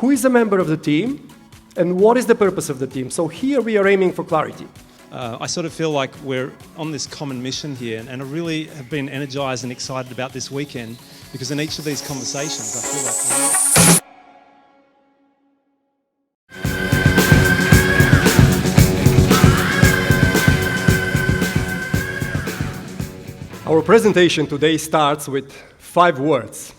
who is a member of the team, and what is the purpose of the team. So here we are aiming for clarity. I sort of feel like we're on this common mission here, and I really have been energized and excited about this weekend, because in each of these conversations I feel like Our presentation today starts with 5 words,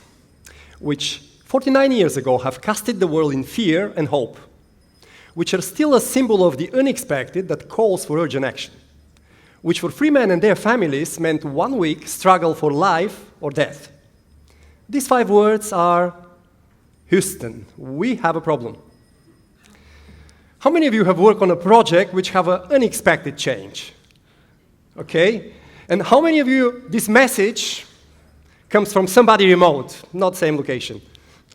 which 49 years ago have casted the world in fear and hope, which are still a symbol of the unexpected that calls for urgent action, which for free men and their families meant 1 week struggle for life or death. These 5 words are, Houston, we have a problem. How many of you have worked on a project which have an unexpected change? Okay? And how many of you, this message comes from somebody remote, not same location?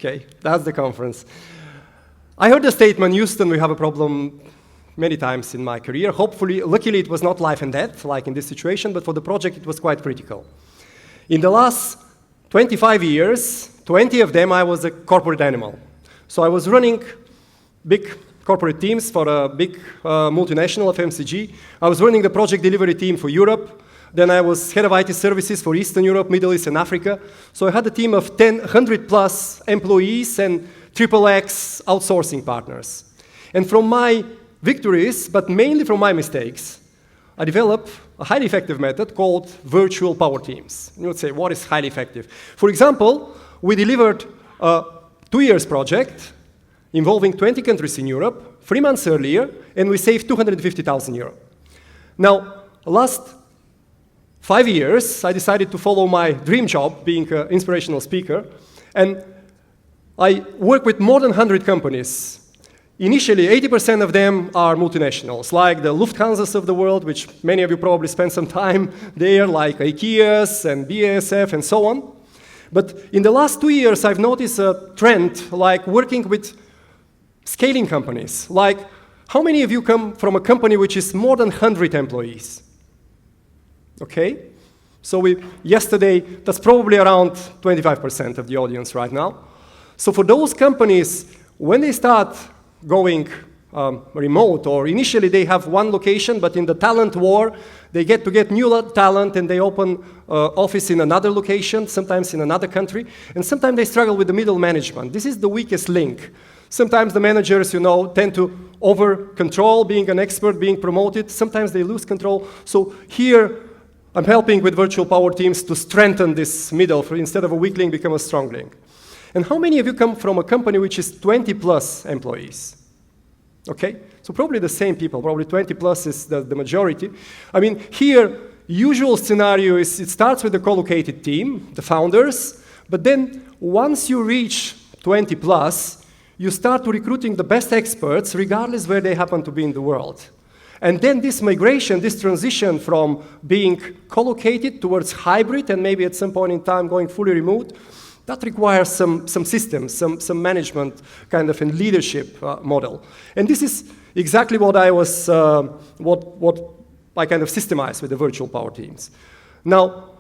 Okay, that's the conference. I heard the statement, Houston, we have a problem many times in my career. Luckily it was not life and death, like in this situation, but for the project it was quite critical. In the last 25 years, 20 of them I was a corporate animal. So I was running big corporate teams for a big multinational FMCG. I was running the project delivery team for Europe. Then I was head of IT services for Eastern Europe, Middle East, and Africa. So I had a team of 100 plus employees and XXX outsourcing partners. And from my victories, but mainly from my mistakes, I developed a highly effective method called virtual power teams. You would say, what is highly effective? For example, we delivered a 2-year project involving 20 countries in Europe 3 months earlier, and we saved 250,000 euros. Now, last 5 years, I decided to follow my dream job, being an inspirational speaker, and I work with more than 100 companies. Initially, 80% of them are multinationals, like the Lufthansas of the world, which many of you probably spent some time there, like IKEAs and BASF and so on. But in the last 2 years, I've noticed a trend, like working with scaling companies. Like, how many of you come from a company which is more than 100 employees? Okay? So yesterday, that's probably around 25% of the audience right now. So for those companies, when they start going remote, or initially they have one location, but in the talent war, they get new talent and they open office in another location, sometimes in another country, and sometimes they struggle with the middle management. This is the weakest link. Sometimes the managers, tend to over-control, being an expert, being promoted. Sometimes they lose control. So here, I'm helping with virtual power teams to strengthen this middle, instead of a weak link, become a strong link. And how many of you come from a company which is 20 plus employees? Okay, so probably the same people, probably 20 plus is the majority. I mean, here, usual scenario is it starts with the co-located team, the founders, but then once you reach 20 plus, you start recruiting the best experts, regardless where they happen to be in the world. And then this migration, this transition from being co-located towards hybrid, and maybe at some point in time going fully remote, that requires some systems, some management kind of and leadership model. And this is exactly what I was, what I kind of systemized with the virtual power teams. Now,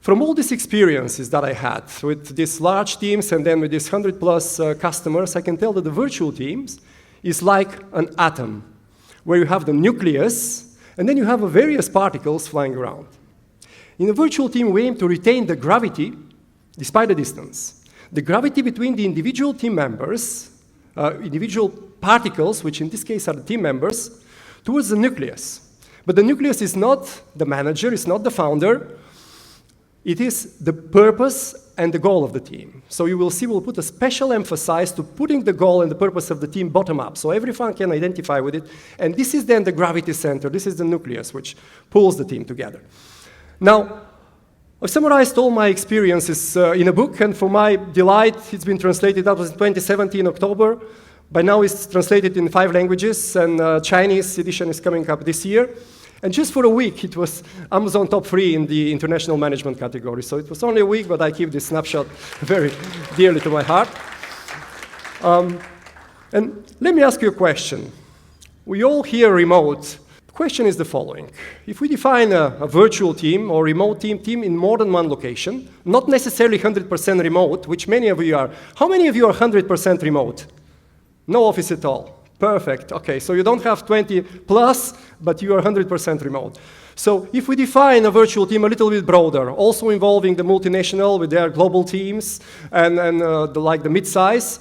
from all these experiences that I had with these large teams and then with these 100 plus customers, I can tell that the virtual teams is like an atom, where you have the nucleus, and then you have various particles flying around. In a virtual team, we aim to retain the gravity despite the distance. The gravity between the individual team members, individual particles, which in this case are the team members, towards the nucleus. But the nucleus is not the manager, it's not the founder, it is the purpose and the goal of the team. So you will see we'll put a special emphasis to putting the goal and the purpose of the team bottom up, so everyone can identify with it, and this is then the gravity center, this is the nucleus which pulls the team together. Now, I've summarized all my experiences in a book, and for my delight, it's been translated, that was in 2017, October. By now it's translated in 5 languages, and Chinese edition is coming up this year. And just for a week, it was Amazon top 3 in the international management category. So it was only a week, but I keep this snapshot very dearly to my heart. And let me ask you a question. We all here remote. The question is the following. If we define a virtual team or remote team in more than one location, not necessarily 100% remote, which many of you are. How many of you are 100% remote? No office at all. Perfect. Okay, so you don't have 20 plus, but you are 100% remote. So if we define a virtual team a little bit broader, also involving the multinational with their global teams and the mid-size,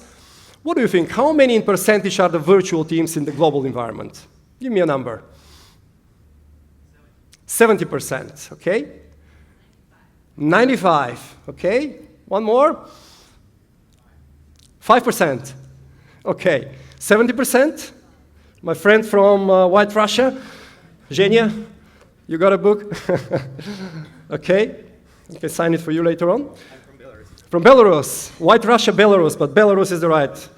what do you think? How many in percentage are the virtual teams in the global environment? Give me a number. 70%, okay? 95, okay? One more? 5%. Okay, 70%. My friend from White Russia, Zhenya, you got a book? Okay, I can sign it for you later on. I'm from Belarus. From Belarus, White Russia, Belarus, but Belarus is the right.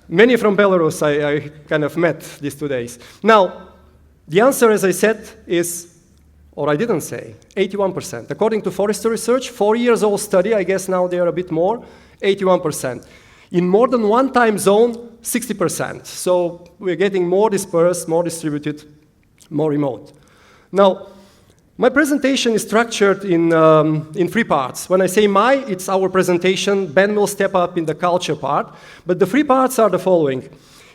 Many from Belarus I kind of met these 2 days. Now, the answer, as I said, is, or I didn't say, 81%. According to Forrester Research, 4 years old study, I guess now they are a bit more, 81%. In more than one time zone, 60%. So we're getting more dispersed, more distributed, more remote. Now, my presentation is structured in 3 parts. When I say it's our presentation. Ben will step up in the culture part. But the 3 parts are the following.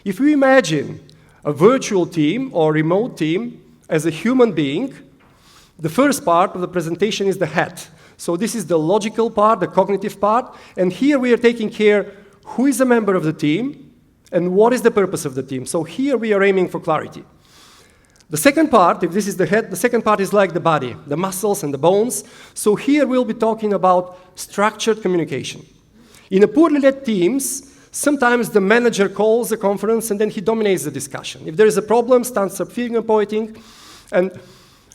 If we imagine a virtual team or remote team as a human being, the first part of the presentation is the head. So this is the logical part, the cognitive part. And here we are taking care who is a member of the team and what is the purpose of the team. So here we are aiming for clarity. The second part, if this is the head, the second part is like the body, the muscles and the bones. So here we'll be talking about structured communication. In a poorly led teams, sometimes the manager calls the conference and then he dominates the discussion. If there is a problem, stands up finger pointing, and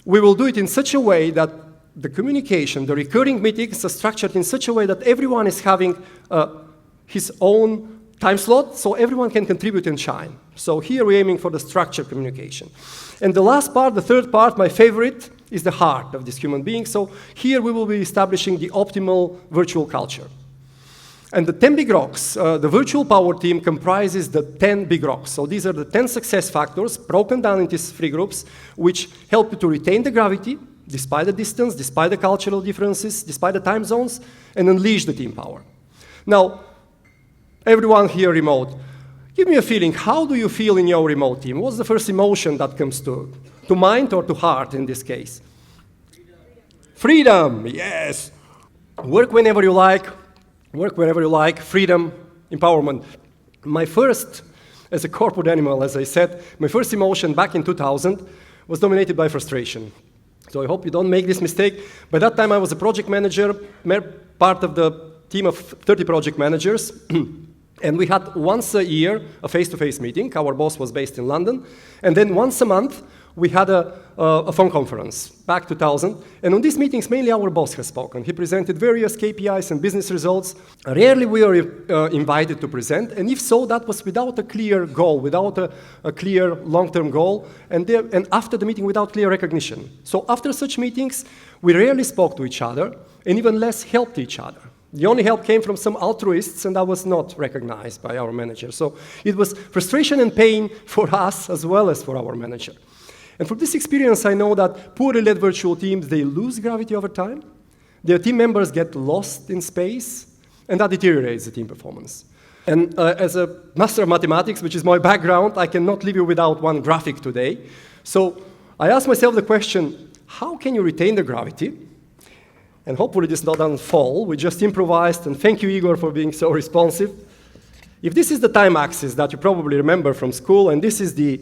we will do it in such a way that the communication, the recurring meetings are structured in such a way that everyone is having his own time slot, so everyone can contribute and shine. So here we're aiming for the structured communication. And the last part, the third part, my favorite, is the heart of this human being. So here we will be establishing the optimal virtual culture. And the 10 big rocks, the virtual power team comprises the 10 big rocks. So these are the 10 success factors broken down into 3 groups, which help you to retain the gravity, despite the distance, despite the cultural differences, despite the time zones, and unleash the team power. Now, everyone here remote, give me a feeling. How do you feel in your remote team? What's the first emotion that comes to mind or to heart in this case? Freedom, yes. Work whenever you like. Work wherever you like. Freedom, empowerment. My first, as a corporate animal, as I said, my first emotion back in 2000 was dominated by frustration. So I hope you don't make this mistake. By that time, I was a project manager, part of the team of 30 project managers. And we had once a year a face-to-face meeting. Our boss was based in London. And then once a month, we had a phone conference, back 2000. And on these meetings, mainly our boss has spoken. He presented various KPIs and business results. Rarely we were invited to present. And if so, that was without a clear goal, without a clear long-term goal, and after the meeting, without clear recognition. So after such meetings, we rarely spoke to each other, and even less helped each other. The only help came from some altruists, and that was not recognized by our manager. So it was frustration and pain for us as well as for our manager. And from this experience, I know that poorly led virtual teams, they lose gravity over time. Their team members get lost in space, and that deteriorates the team performance. And as a master of mathematics, which is my background, I cannot leave you without one graphic today. So I asked myself the question, how can you retain the gravity? And hopefully this doesn't fall. We just improvised, and thank you, Igor, for being so responsive. If this is the time axis that you probably remember from school, and this is the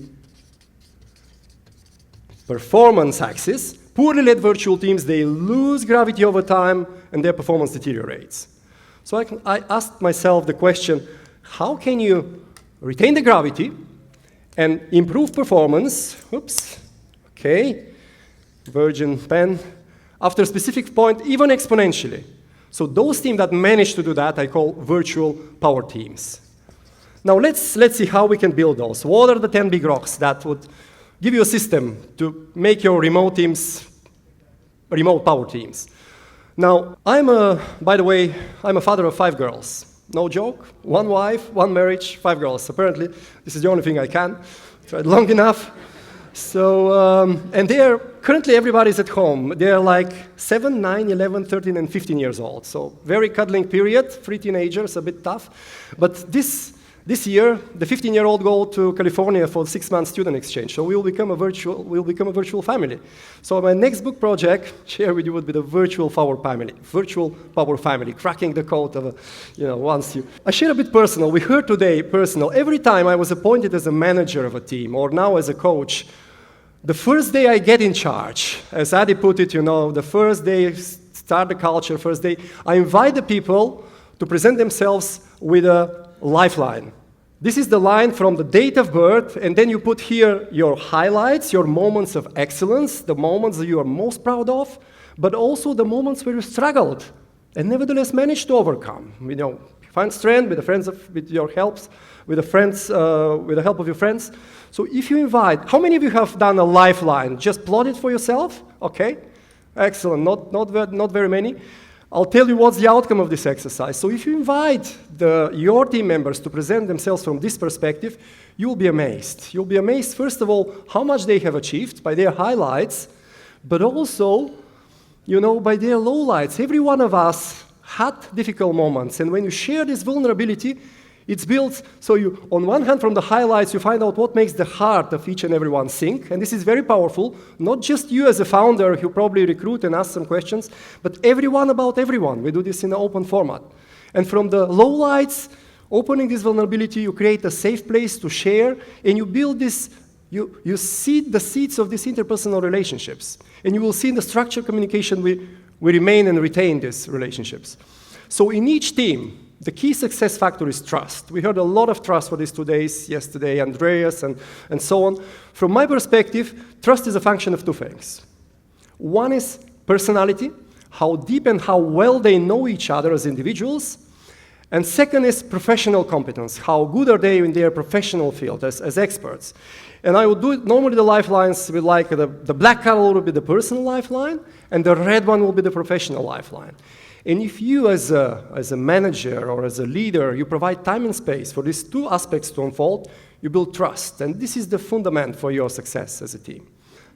performance axis, poorly led virtual teams, they lose gravity over time, and their performance deteriorates. So I asked myself the question, how can you retain the gravity and improve performance? Oops, okay, virgin pen. After a specific point, even exponentially. So those teams that manage to do that, I call virtual power teams. Now let's see how we can build those. What are the 10 big rocks that would give you a system to make your remote teams remote power teams? Now, by the way, I'm a father of 5 girls. No joke, 1 wife, 1 marriage, 5 girls. Apparently, this is the only thing I can. Tried long enough. So, and currently everybody's at home. They're like 7, 9, 11, 13, and 15 years old. So very cuddling period, 3 teenagers, a bit tough. But this This year, the 15-year-old go to California for 6-month student exchange, so we'll become a virtual family. So my next book project, share with you, would be the virtual power family, cracking the code of, once you. I share a bit personal. We heard today personal. Every time I was appointed as a manager of a team, or now as a coach, the first day I get in charge, as Adi put it, the first day, start the culture, first day, I invite the people to present themselves with a lifeline. This is the line from the date of birth, and then you put here your highlights, your moments of excellence, the moments that you are most proud of, but also the moments where you struggled and nevertheless managed to overcome. Find strength with the help of your friends. So if you invite, how many of you have done a lifeline? Just plot it for yourself? Okay, excellent. Not very many. I'll tell you what's the outcome of this exercise. So if you invite your team members to present themselves from this perspective, you'll be amazed. You'll be amazed, first of all, how much they have achieved by their highlights, but also, by their lowlights. Every one of us had difficult moments, and when you share this vulnerability, it's built, so you, on one hand, from the highlights, you find out what makes the heart of each and every one sink, and this is very powerful. Not just you as a founder who probably recruit and ask some questions, but everyone about everyone. We do this in an open format. And from the lowlights, opening this vulnerability, you create a safe place to share, and you build this, you seed the seeds of these interpersonal relationships. And you will see in the structured communication, we remain and retain these relationships. So in each team, the key success factor is trust. We heard a lot of trust for these 2 days, yesterday, Andreas, and so on. From my perspective, trust is a function of 2 things. One is personality, how deep and how well they know each other as individuals. And second is professional competence, how good are they in their professional field as experts. And I would do it, normally the lifelines will like the black color will be the personal lifeline, and the red one will be the professional lifeline. And if you, as a manager or as a leader, you provide time and space for these 2 aspects to unfold, you build trust. And this is the fundament for your success as a team.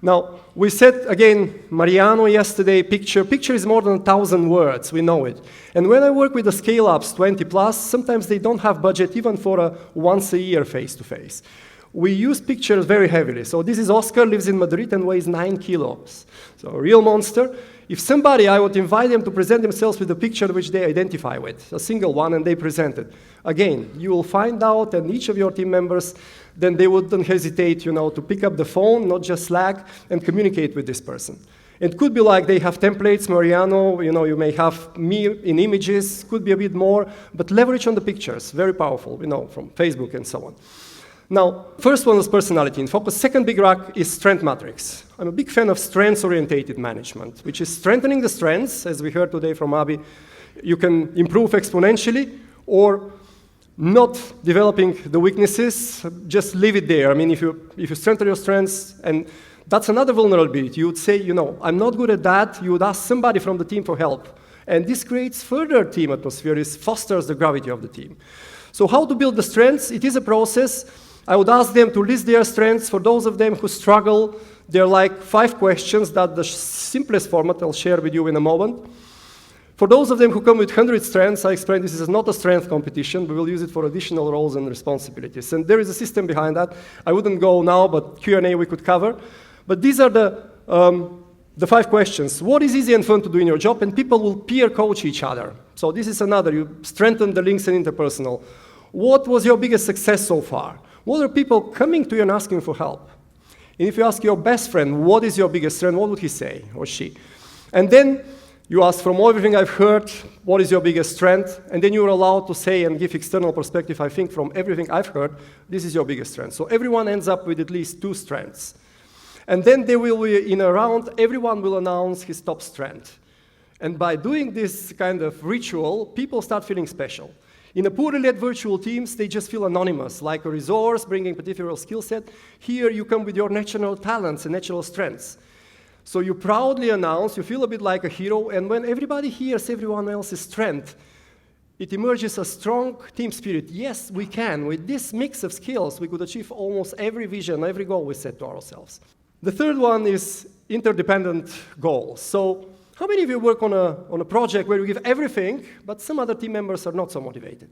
Now, we said, again, Mariano yesterday, picture is more than 1,000 words, we know it. And when I work with the scale-ups, 20 plus, sometimes they don't have budget even for a once-a-year face-to-face. We use pictures very heavily. So this is Oscar, lives in Madrid and weighs 9 kilos. So a real monster. If somebody, I would invite them to present themselves with a picture which they identify with, a single one, and they present it. Again, you will find out, and each of your team members, then they wouldn't hesitate, to pick up the phone, not just Slack, and communicate with this person. It could be like they have templates, Mariano, you may have me in images, could be a bit more, but leverage on the pictures, very powerful, from Facebook and so on. Now, first one is personality in focus. Second big rock is strength matrix. I'm a big fan of strengths-oriented management, which is strengthening the strengths, as we heard today from Abi. You can improve exponentially, or not developing the weaknesses, just leave it there. I mean, if you strengthen your strengths, and that's another vulnerability. You would say, I'm not good at that. You would ask somebody from the team for help. And this creates further team atmosphere. This fosters the gravity of the team. So how to build the strengths? It is a process. I would ask them to list their strengths. For those of them who struggle, there are like 5 questions that the simplest format I'll share with you in a moment. For those of them who come with 100 strengths, I explained this is not a strength competition. We will use it for additional roles and responsibilities. And there is a system behind that. I wouldn't go now, but Q&A we could cover. But these are the 5 questions. What is easy and fun to do in your job? And people will peer coach each other. So this is another. You strengthen the links and interpersonal. What was your biggest success so far? What are people coming to you and asking for help? And if you ask your best friend, what is your biggest strength, what would he say, or she? And then you ask, from everything I've heard, what is your biggest strength? And then you're allowed to say and give external perspective, I think from everything I've heard, this is your biggest strength. So everyone ends up with at least 2 strengths. And then they will be in a round, everyone will announce his top strength. And by doing this kind of ritual, people start feeling special. In a poorly led virtual teams, they just feel anonymous, like a resource bringing particular skill set. Here you come with your natural talents and natural strengths. So you proudly announce, you feel a bit like a hero, and when everybody hears everyone else's strength, it emerges a strong team spirit. Yes, we can. With this mix of skills, we could achieve almost every vision, every goal we set to ourselves. The third one is interdependent goals. So how many of you work on a project where you give everything, but some other team members are not so motivated?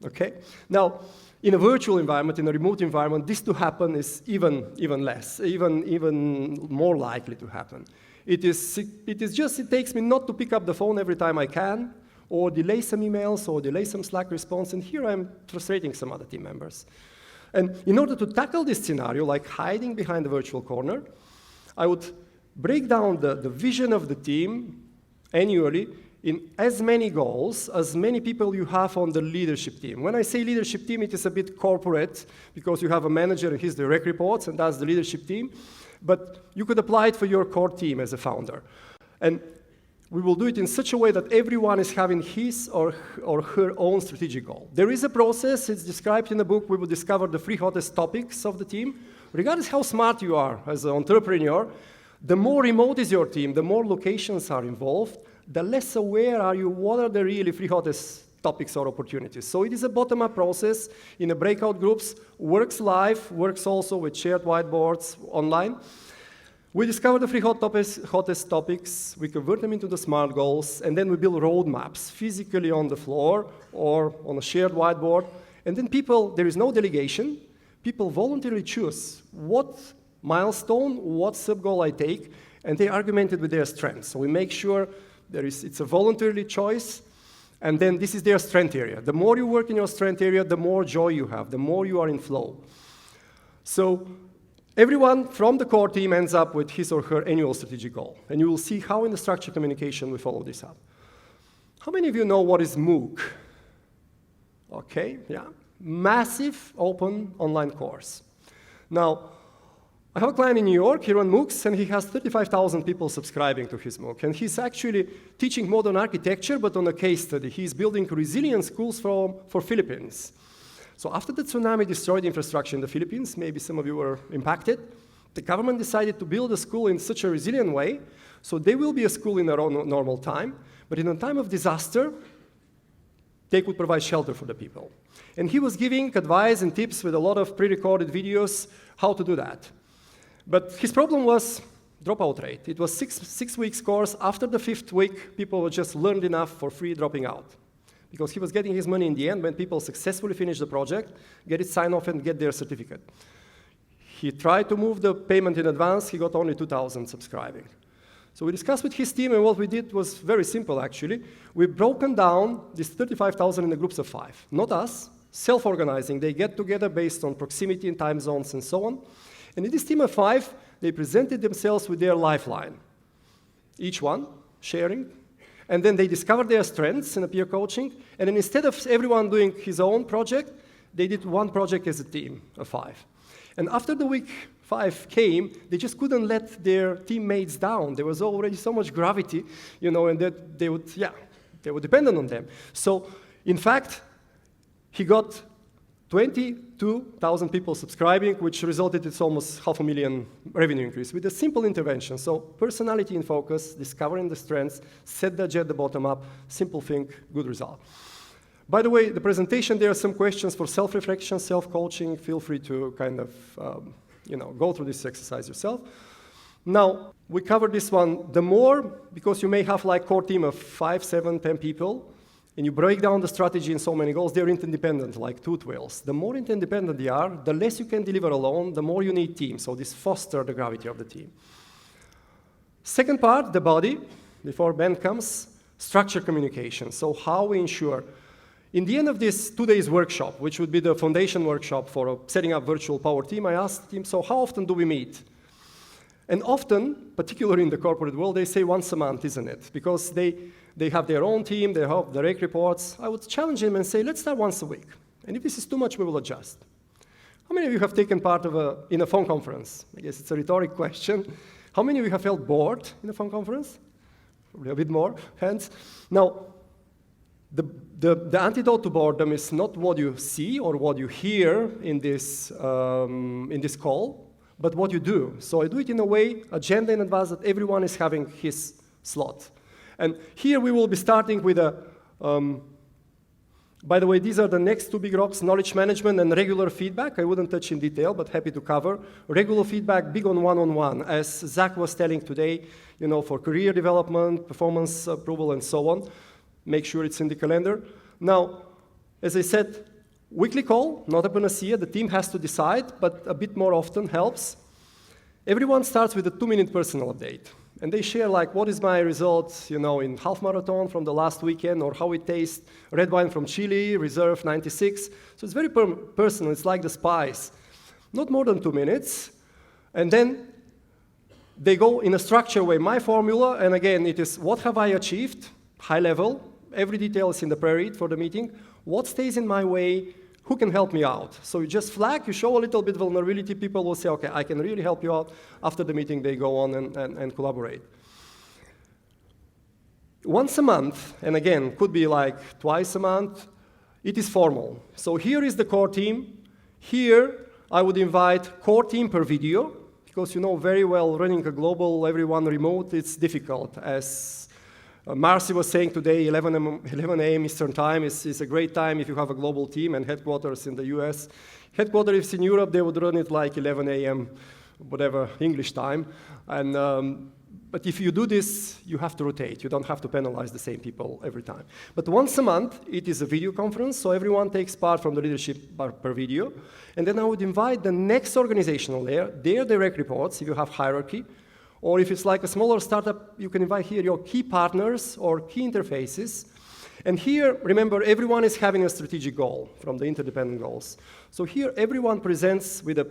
Okay? Now, in a virtual environment, in a remote environment, this to happen is even less, even more likely to happen. It takes me not to pick up the phone every time I can, or delay some emails, or delay some Slack response, and here I'm frustrating some other team members. And in order to tackle this scenario, like hiding behind the virtual corner, I would break down the vision of the team annually in as many goals, as many people you have on the leadership team. When I say leadership team, it is a bit corporate, because you have a manager and his direct reports, and that's the leadership team. But you could apply it for your core team as a founder. And we will do it in such a way that everyone is having his or her own strategic goal. There is a process, it's described in the book. We will discover the 3 hottest topics of the team. Regardless how smart you are as an entrepreneur, the more remote is your team, the more locations are involved, the less aware are you what are the really 3 hottest topics or opportunities. So it is a bottom-up process in the breakout groups, works live, works also with shared whiteboards online. We discover the 3 hottest topics, we convert them into the SMART goals, and then we build roadmaps physically on the floor or on a shared whiteboard. And then there is no delegation, people voluntarily choose what milestone, what sub-goal I take, and they argument it with their strengths. So we make sure it's a voluntary choice, and then this is their strength area. The more you work in your strength area, the more joy you have, the more you are in flow. So everyone from the core team ends up with his or her annual strategic goal, and you will see how in the structured communication we follow this up. How many of you know what is MOOC? Okay, yeah. Massive open online course. Now, I have a client in New York, he runs MOOCs, and he has 35,000 people subscribing to his MOOC. And he's actually teaching modern architecture, but on a case study. He's building resilient schools for Philippines. So after the tsunami destroyed infrastructure in the Philippines, maybe some of you were impacted, the government decided to build a school in such a resilient way, so there will be a school in their own normal time, but in a time of disaster, they could provide shelter for the people. And he was giving advice and tips with a lot of pre-recorded videos how to do that. But his problem was dropout rate. It was six weeks course. After the 5th week, people were just learned enough for free dropping out. Because he was getting his money in the end when people successfully finish the project, get it signed off, and get their certificate. He tried to move the payment in advance. He got only 2,000 subscribing. So we discussed with his team, and what we did was very simple, actually. We've broken down these 35,000 in the groups of 5. Not us, self-organizing. They get together based on proximity and time zones and so on. And in this team of 5, they presented themselves with their lifeline. Each one sharing. And then they discovered their strengths in a peer coaching. And then instead of everyone doing his own project, they did one project as a team of 5. And after the week 5 came, they just couldn't let their teammates down. There was already so much gravity, and that they were dependent on them. So, in fact, he got 22,000 people subscribing, which resulted in almost 500,000 revenue increase with a simple intervention. So personality in focus, discovering the strengths, set the agenda bottom up, simple thing, good result. By the way, the presentation, there are some questions for self-reflection, self-coaching. Feel free to kind of, go through this exercise yourself. Now, we covered this one. The more, because you may have like core team of 5, 7, 10 people, and you break down the strategy in so many goals, they're interdependent, like tooth whales. The more interdependent they are, the less you can deliver alone, the more you need teams. So this fosters the gravity of the team. Second part, the body, before Ben comes, structured communication. So how we ensure, in the end of this 2 days workshop, which would be the foundation workshop for setting up virtual power team, I asked the team, so how often do we meet? And often, particularly in the corporate world, they say once a month, isn't it? Because they have their own team, they have direct reports. I would challenge them and say, let's start once a week. And if this is too much, we will adjust. How many of you have taken part in a phone conference? I guess it's a rhetoric question. How many of you have felt bored in a phone conference? Probably a bit more hands. Now, the antidote to boredom is not what you see or what you hear in this call, but what you do. So I do it in a way, agenda in advance, that everyone is having his slot. And here we will be starting with by the way, these are the next 2 big rocks, knowledge management and regular feedback. I wouldn't touch in detail, but happy to cover. Regular feedback, big on one-on-one. As Zach was telling today, for career development, performance approval, and so on. Make sure it's in the calendar. Now, as I said, Weekly call, not a panacea. The team has to decide, but a bit more often helps. Everyone starts with a 2-minute personal update. And they share, like, what is my result, in half marathon from the last weekend, or how it tastes, red wine from Chile, Reserve 96. So it's very personal. It's like the spice. Not more than 2 minutes. And then they go in a structured way. My formula, and again, it is what have I achieved, high level. Every detail is in the pre-read for the meeting. What stays in my way? Who can help me out? So you just flag, you show a little bit of vulnerability, people will say, okay, I can really help you out. After the meeting, they go on and collaborate. Once a month, and again, could be like twice a month, it is formal. So here is the core team. Here, I would invite core team per video, because you know very well running a global, everyone remote, it's difficult. As Marcy was saying today, 11 a.m. Eastern time is a great time if you have a global team and headquarters in the US. Headquarters in Europe, they would run it like 11 a.m., whatever, English time. But if you do this, you have to rotate. You don't have to penalize the same people every time. But once a month, it is a video conference, so everyone takes part from the leadership per video. And then I would invite the next organizational layer, their direct reports, if you have hierarchy. Or if it's like a smaller startup, you can invite here your key partners or key interfaces. And here, remember, everyone is having a strategic goal from the interdependent goals. So here, everyone presents with a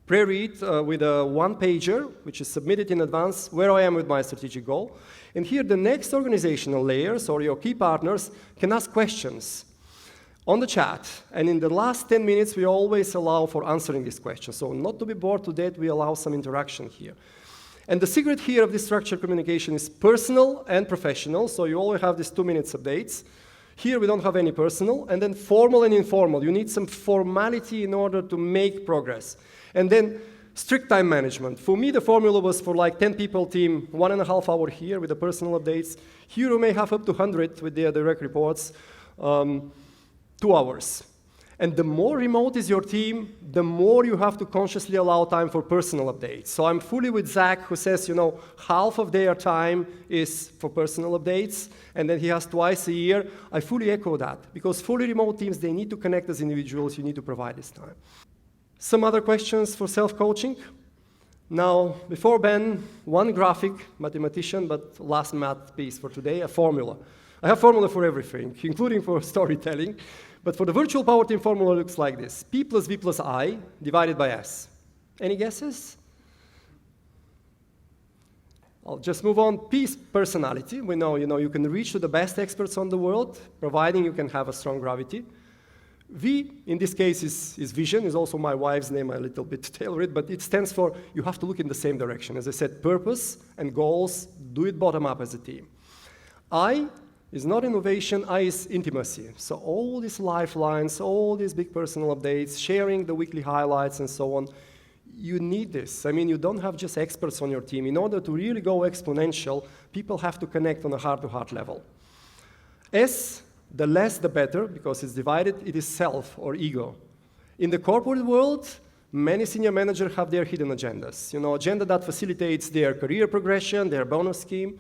pre-read, with a one-pager, which is submitted in advance, where I am with my strategic goal. And here, the next organizational layers or your key partners can ask questions on the chat. And in the last 10 minutes, we always allow for answering these questions. So not to be bored to death, we allow some interaction here. And the secret here of this structured communication is personal and professional, so you always have these 2 minutes updates. Here we don't have any personal, and then formal and informal. You need some formality in order to make progress. And then strict time management. For me, the formula was for like 10 people team, 1.5 hours here with the personal updates. Here you may have up to 100 with their direct reports, 2 hours. And the more remote is your team, the more you have to consciously allow time for personal updates. So I'm fully with Zach, who says, half of their time is for personal updates, and then he has twice a year. I fully echo that, because fully remote teams, they need to connect as individuals. You need to provide this time. Some other questions for self-coaching? Now, before Ben, one graphic, mathematician, but last math piece for today, a formula. I have formula for everything, including for storytelling. But for the virtual power team, formula looks like this. P plus V plus I divided by S. Any guesses? I'll just move on. P is personality. We know, you can reach to the best experts on the world, providing you can have a strong gravity. V, in this case, is vision, is also my wife's name, a little bit tailor-it, but it stands for you have to look in the same direction. As I said, purpose and goals, do it bottom-up as a team. I is not innovation, I is intimacy. So all these lifelines, all these big personal updates, sharing the weekly highlights and so on, you need this. I mean, you don't have just experts on your team. In order to really go exponential, people have to connect on a heart-to-heart level. S, the less the better, because it's divided, it is self or ego. In the corporate world, many senior managers have their hidden agendas. Agenda that facilitates their career progression, their bonus scheme.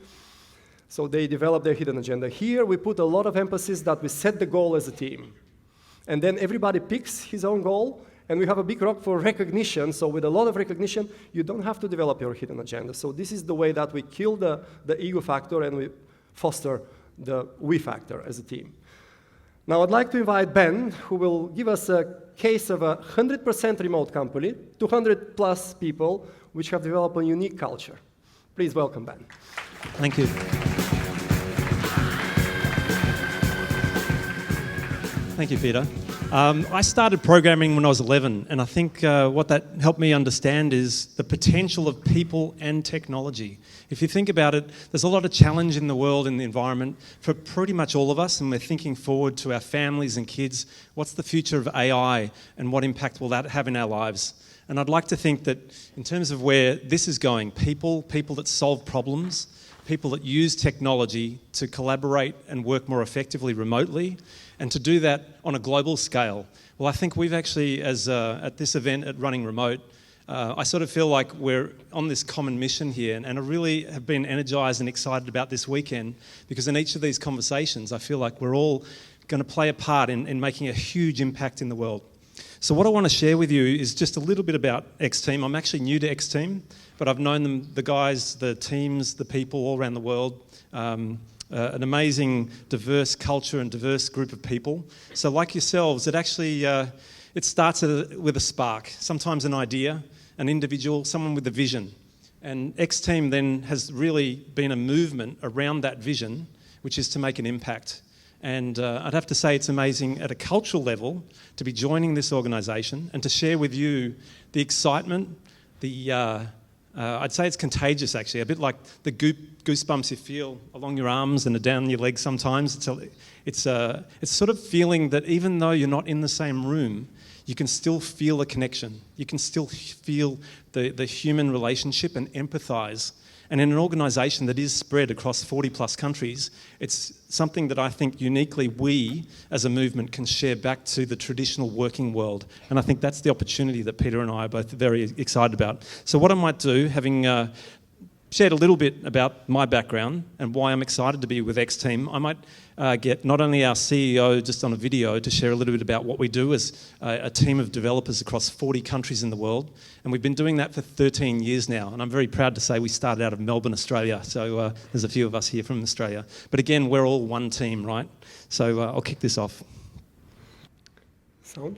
So they develop their hidden agenda. Here, we put a lot of emphasis that we set the goal as a team. And then everybody picks his own goal, and we have a big rock for recognition. So with a lot of recognition, you don't have to develop your hidden agenda. So this is the way that we kill the ego factor and we foster the we factor as a team. Now, I'd like to invite Ben, who will give us a case of a 100% remote company, 200 plus people, which have developed a unique culture. Please welcome Ben. Thank you. Thank you, Peter. I started programming when I was 11, and I think what that helped me understand is the potential of people and technology. If you think about it, there's a lot of challenge in the world, in the environment, for pretty much all of us, and we're thinking forward to our families and kids. What's the future of AI, and what impact will that have in our lives? And I'd like to think that in terms of where this is going, people that solve problems, people that use technology to collaborate and work more effectively remotely, and to do that on a global scale. Well, I think we've actually, at this event at Running Remote, I sort of feel like we're on this common mission here, and I really have been energized and excited about this weekend, because in each of these conversations, I feel like we're all going to play a part in making a huge impact in the world. So what I want to share with you is just a little bit about XTeam. I'm actually new to XTeam, but I've known them, the guys, the teams, the people all around the world. An amazing, diverse culture and diverse group of people. So like yourselves, it actually it starts with a spark, sometimes an idea, an individual, someone with a vision. And XTeam then has really been a movement around that vision, which is to make an impact. And I'd have to say it's amazing at a cultural level to be joining this organisation and to share with you the excitement, I'd say it's contagious actually, a bit like the goosebumps you feel along your arms and down your legs sometimes. It's sort of feeling that even though you're not in the same room, you can still feel a connection. You can still feel the human relationship and empathise. And in an organisation that is spread across 40 plus countries, it's something that I think uniquely we as a movement can share back to the traditional working world. And I think that's the opportunity that Peter and I are both very excited about. So what I might do, having shared a little bit about my background and why I'm excited to be with XTeam, I might get not only our CEO just on a video to share a little bit about what we do as a team of developers across 40 countries in the world. And we've been doing that for 13 years now. And I'm very proud to say we started out of Melbourne, Australia. So there's a few of us here from Australia. But again, we're all one team, right? So I'll kick this off.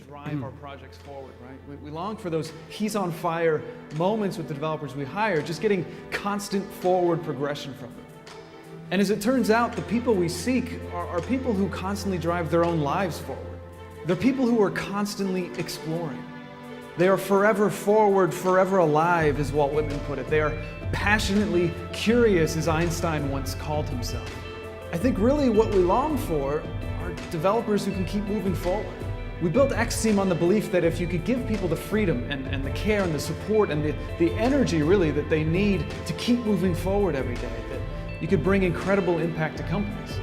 Drive our projects forward, right? We long for those he's on fire moments with the developers we hire, just getting constant forward progression from them. And as it turns out, the people we seek are people who constantly drive their own lives forward. They're people who are constantly exploring. They are forever forward, forever alive, as Walt Whitman put it. They are passionately curious, as Einstein once called himself. I think really what we long for are developers who can keep moving forward. We built XTeam on the belief that if you could give people the freedom and the care and the support and the energy really that they need to keep moving forward every day, that you could bring incredible impact to companies.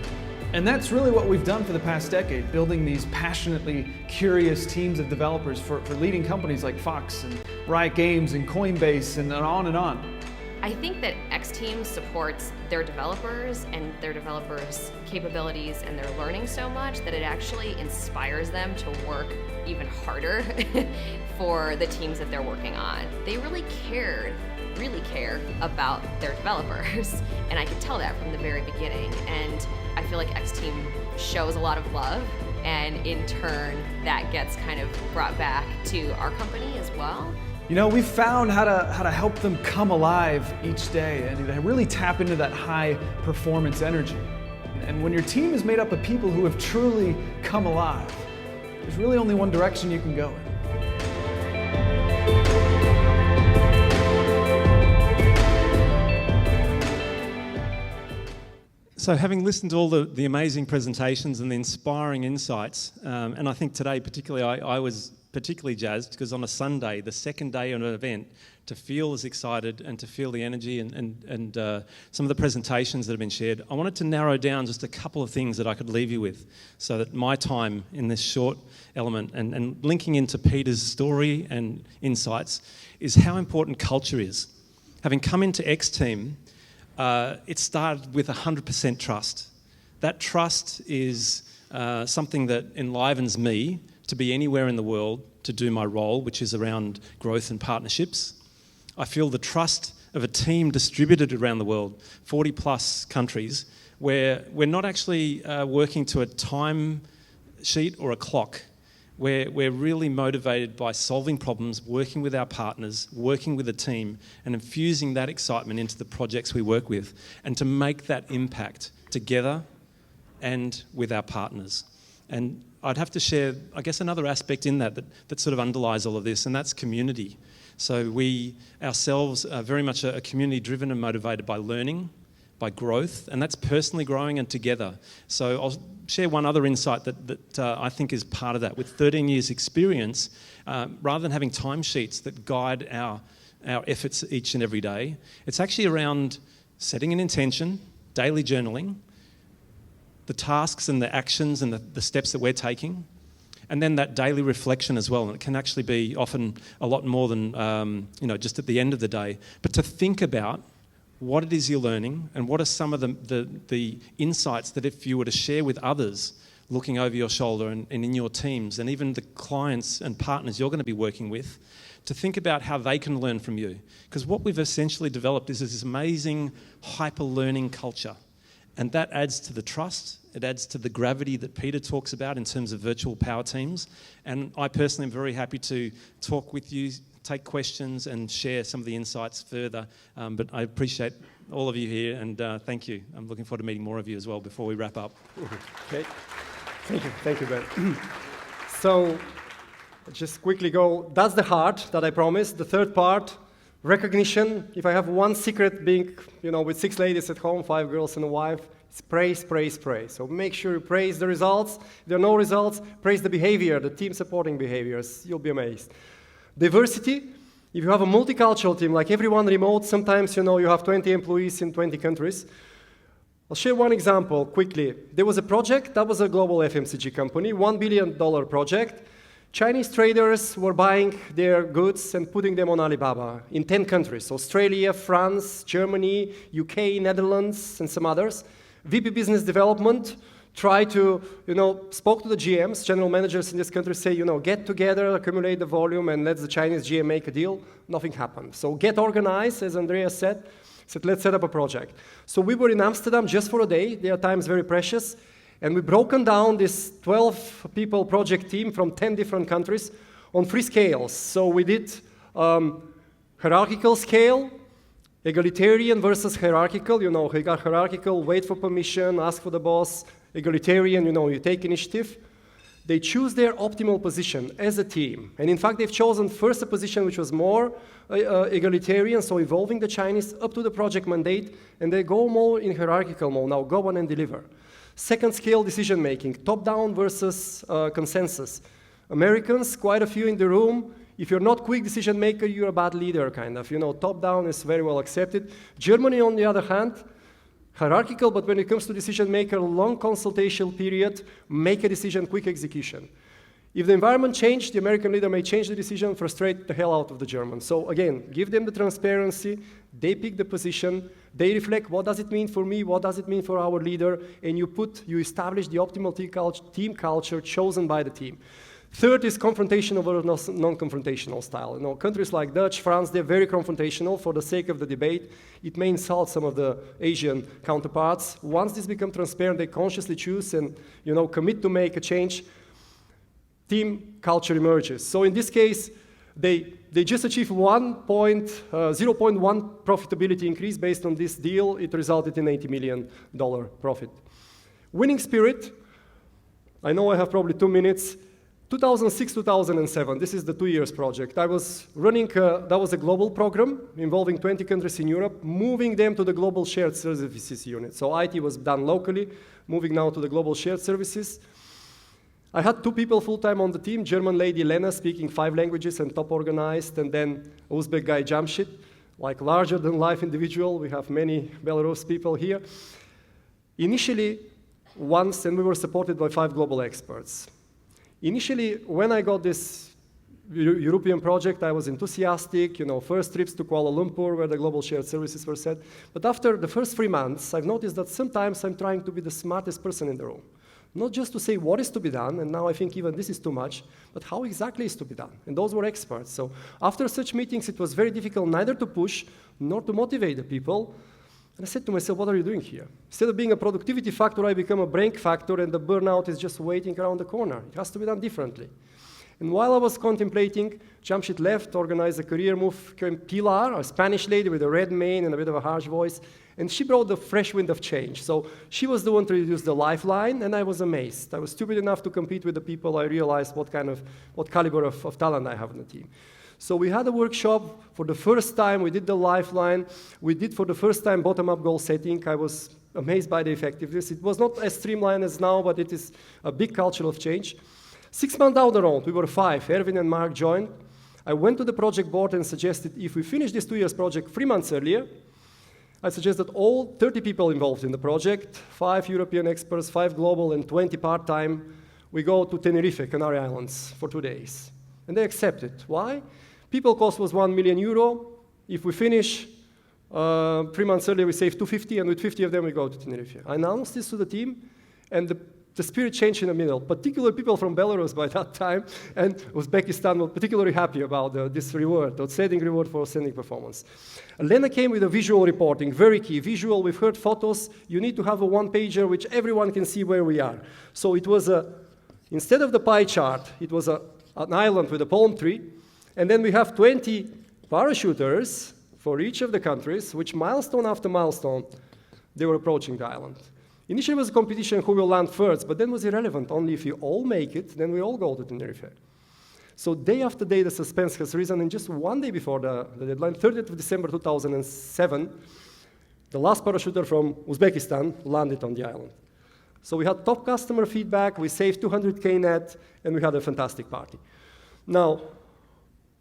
And that's really what we've done for the past decade, building these passionately curious teams of developers for leading companies like Fox and Riot Games and Coinbase and on and on. I think that XTeam supports their developers and their developers' capabilities and their learning so much that it actually inspires them to work even harder for the teams that they're working on. They really care about their developers, and I could tell that from the very beginning. And I feel like XTeam shows a lot of love, and in turn, that gets kind of brought back to our company as well. You know, we've found how to help them come alive each day and to really tap into that high performance energy. And when your team is made up of people who have truly come alive, there's really only one direction you can go in. So having listened to all the amazing presentations and the inspiring insights, and I think today particularly I was particularly jazzed because on a Sunday, the second day of an event, to feel as excited and to feel the energy and some of the presentations that have been shared, I wanted to narrow down just a couple of things that I could leave you with so that my time in this short element and linking into Peter's story and insights is how important culture is. Having come into XTeam, it started with 100% trust. That trust is something that enlivens me to be anywhere in the world to do my role, which is around growth and partnerships. I feel the trust of a team distributed around the world, 40 plus countries, where we're not actually working to a time sheet or a clock. We're really motivated by solving problems, working with our partners, working with a team, and infusing that excitement into the projects we work with, and to make that impact together and with our partners. And I'd have to share, I guess, another aspect in that sort of underlies all of this, and that's community. So we ourselves are very much a community driven and motivated by learning, by growth, and that's personally growing and together. So I'll share one other insight that I think is part of that. With 13 years experience, rather than having timesheets that guide our efforts each and every day, it's actually around setting an intention, daily journaling, the tasks and the actions and the steps that we're taking, and then that daily reflection as well. And it can actually be often a lot more than just at the end of the day. But to think about what it is you're learning and what are some of the insights that if you were to share with others looking over your shoulder and in your teams, and even the clients and partners you're going to be working with, to think about how they can learn from you. Because what we've essentially developed is this amazing hyper-learning culture. And that adds to the trust, it adds to the gravity that Peter talks about in terms of virtual power teams. And I personally am very happy to talk with you, take questions and share some of the insights further. But I appreciate all of you here, and thank you. I'm looking forward to meeting more of you as well before we wrap up. Okay. Thank you, Ben. So, just quickly go, that's the heart that I promised. The third part, recognition. If I have one secret being, with 6 ladies at home, 5 girls and a wife, it's praise, praise, praise. So make sure you praise the results. If there are no results, praise the behavior, the team supporting behaviors. You'll be amazed. Diversity. If you have a multicultural team, like everyone remote, sometimes, you have 20 employees in 20 countries. I'll share one example quickly. There was a project, that was a global FMCG company, $1 billion project. Chinese traders were buying their goods and putting them on Alibaba in 10 countries, Australia, France, Germany, UK, Netherlands, and some others. VP Business Development tried to, spoke to the GMs, general managers in this country, say, get together, accumulate the volume, and let the Chinese GM make a deal. Nothing happened. So get organized, as Andreas said, let's set up a project. So we were in Amsterdam just for a day. Their time is very precious. And we've broken down this 12-people project team from 10 different countries on 3 scales. So we did hierarchical scale, egalitarian versus hierarchical. Hierarchical, wait for permission, ask for the boss. Egalitarian, you take initiative. They choose their optimal position as a team. And in fact, they've chosen first a position which was more egalitarian, so involving the Chinese up to the project mandate, and they go more in hierarchical mode. Now go on and deliver. Second scale decision making, top-down versus consensus. Americans, quite a few in the room. If you're not quick decision maker, you're a bad leader, kind of. Top-down is very well accepted. Germany, on the other hand, hierarchical, but when it comes to decision maker, long consultation period, make a decision, quick execution. If the environment changed, the American leader may change the decision, frustrate the hell out of the Germans. So again, give them the transparency, they pick the position, they reflect what does it mean for me, what does it mean for our leader, and you establish the optimal team culture chosen by the team. Third is confrontational versus non-confrontational style. Countries like Dutch, France, they're very confrontational for the sake of the debate. It may insult some of the Asian counterparts. Once this becomes transparent, they consciously choose and commit to make a change. Team culture emerges. So in this case, they just achieved 0.1 profitability increase based on this deal. It resulted in $80 million profit. Winning spirit. I know I have probably 2 minutes. 2006, 2007, this is the 2 years project. I was running, that was a global program involving 20 countries in Europe, moving them to the global shared services unit. So IT was done locally, moving now to the global shared services. I had 2 people full-time on the team, German lady Lena speaking 5 languages and top organized, and then Uzbek guy Jamshid, like larger than life individual. We have many Belarus people here. Initially, once, and we were supported by 5 global experts. Initially, when I got this European project, I was enthusiastic, first trips to Kuala Lumpur where the global shared services were set. But after the first 3 months, I've noticed that sometimes I'm trying to be the smartest person in the room. Not just to say what is to be done, and now I think even this is too much, but how exactly is to be done. And those were experts. So after such meetings, it was very difficult neither to push nor to motivate the people. And I said to myself, what are you doing here? Instead of being a productivity factor, I become a brain factor, and the burnout is just waiting around the corner. It has to be done differently. And while I was contemplating, Jamshid left, organized a career move, came Pilar, a Spanish lady with a red mane and a bit of a harsh voice, and she brought the fresh wind of change. So she was the one to introduce the lifeline, and I was amazed. I was stupid enough to compete with the people. I realized what caliber of talent I have in the team. So we had a workshop for the first time. We did the lifeline. We did for the first time bottom-up goal setting. I was amazed by the effectiveness. It was not as streamlined as now, but it is a big cultural change. 6 months down the road, we were 5. Erwin and Mark joined. I went to the project board and suggested if we finish this 2 years project 3 months earlier, I suggest that all 30 people involved in the project, 5 European experts, 5 global, and 20 part-time, we go to Tenerife, Canary Islands, for 2 days. And they accepted. Why? People cost was €1 million. If we finish 3 months earlier, we save 250, and with 50 of them, we go to Tenerife. I announced this to the team, and the the spirit changed in the middle. Particularly people from Belarus by that time and Uzbekistan were particularly happy about this reward, outstanding reward for outstanding performance. Lena came with a visual reporting, very key. Visual, we've heard photos. You need to have a one-pager which everyone can see where we are. So it was instead of the pie chart, it was an island with a palm tree. And then we have 20 parachuters for each of the countries, which milestone after milestone, they were approaching the island. Initially, it was a competition who will land first, but then it was irrelevant. Only if you all make it, then we all go to Tenerife. So day after day, the suspense has risen, and just one day before the deadline, 30th of December 2007, the last parachuter from Uzbekistan landed on the island. So we had top customer feedback, we saved 200K net, and we had a fantastic party. Now,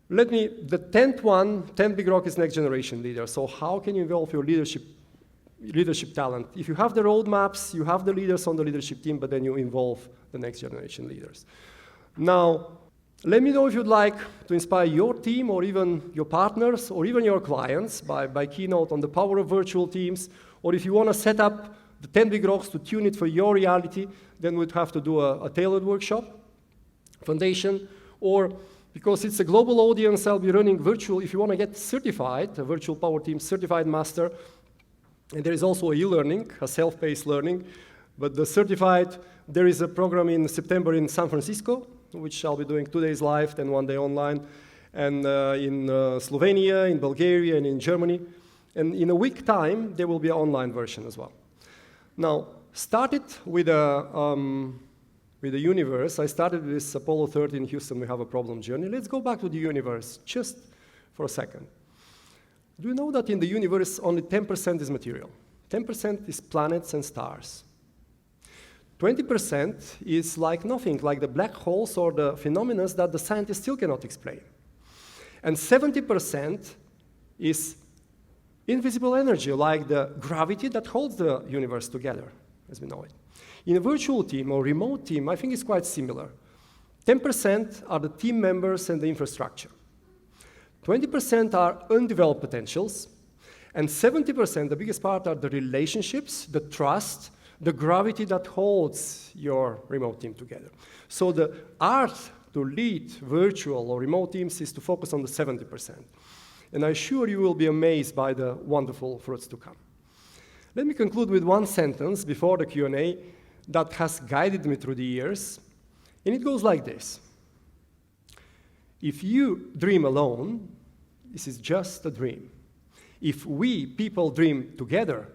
the 10th one, 10 Big Rock is next generation leader. So how can you involve your leadership talent? If you have the roadmaps, you have the leaders on the leadership team, but then you involve the next generation leaders. Now, let me know if you'd like to inspire your team or even your partners or even your clients by keynote on the power of virtual teams, or if you want to set up the 10 Big Rocks to tune it for your reality, then we'd have to do a tailored workshop, foundation, or because it's a global audience, I'll be running virtual. If you want to get certified, a virtual power team certified master, and there is also e-learning, a self-paced learning, but the certified, there is a program in September in San Francisco, which I'll be doing 2 days live, then 1 day online, and in Slovenia, in Bulgaria, and in Germany. And in a week time, there will be an online version as well. Now, started with the universe. I started with this Apollo 13 in Houston, we have a problem journey. Let's go back to the universe just for a second. Do you know that in the universe only 10% is material? 10% is planets and stars. 20% is like nothing, like the black holes or the phenomena that the scientists still cannot explain. And 70% is invisible energy, like the gravity that holds the universe together, as we know it. In a virtual team or remote team, I think it's quite similar. 10% are the team members and the infrastructure. 20% are undeveloped potentials, and 70%, the biggest part, are the relationships, the trust, the gravity that holds your remote team together. So the art to lead virtual or remote teams is to focus on the 70%. And I'm sure you will be amazed by the wonderful fruits to come. Let me conclude with one sentence before the Q&A that has guided me through the years, and it goes like this. If you dream alone, this is just a dream. If we, people, dream together,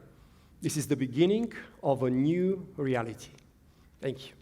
this is the beginning of a new reality. Thank you.